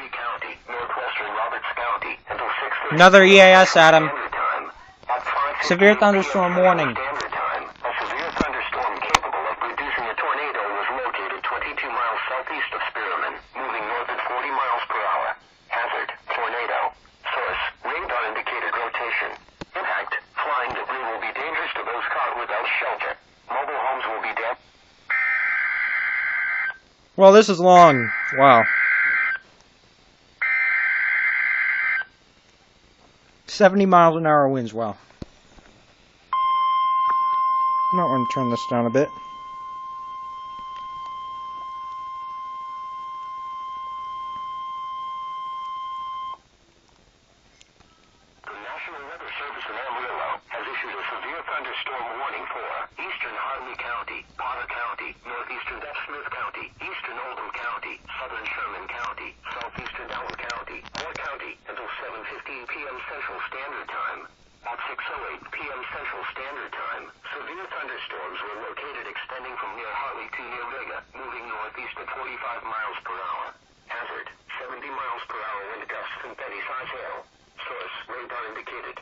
Erie County, northwestern Roberts County, until 6:30 Another EAS, Adam. Standard Time. At 5:15 Severe thunderstorm p.m. warning. Standard Time, a severe thunderstorm capable of producing a tornado was located 22 miles southeast of Spearman, moving north at 40 miles per hour. Hazard, tornado. Source, radar indicated rotation. Impact, flying debris will be dangerous to those caught without shelter. Mobile homes will be dead. Well, this is long. Wow. 70 miles an hour winds. Wow. Might want to turn this down a bit. The National Weather Service in Amarillo has issued a severe thunderstorm warning for eastern Hartley County, Potter County, northeastern Smith County, eastern Oldham County, southern Sherman County, southeastern Allen County, Moore County, until 7:15 p.m. Central Standard Time. At 6:08 p.m. Central Standard Time, severe thunderstorms were located extending from near Hartley to near Vega, moving northeast at 45 miles per hour. Hazard, 70 miles per hour wind gusts and penny-size hail. Source, radar indicated.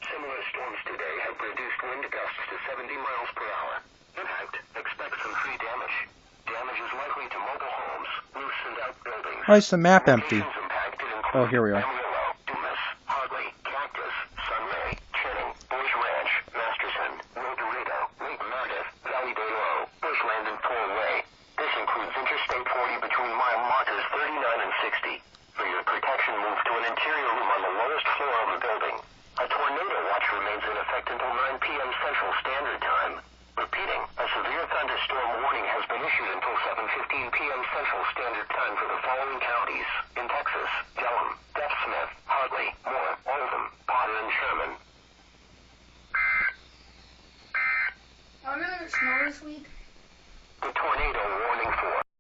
Similar storms today have produced wind gusts to 70 miles per hour. Impact, expect some tree damage. Damage is likely to mobile homes, roofs and outbuildings. Why is the map empty? Locations impacted include Oh, here we are. Amarillo, Dumas, Hartley, Cactus, Sunray, Channing, Bush Ranch, Masterson, El Dorado, Lake Meredith, Valley de Oro, Bushland and Four Way. This includes Interstate 40 between mile markers 39 and 60. For your protection, move to an interior room on the lowest floor of the building. A tornado watch remains in effect until 9 p.m. Central Standard Time. Repeating, a severe thunderstorm warning has been issued until 7:15 p.m. Central Standard Time for the following counties in Texas: Dillon, Smith, Hartley, Moore, Oldham, Potter, and Sherman. I'm gonna snow this week. The tornado warning for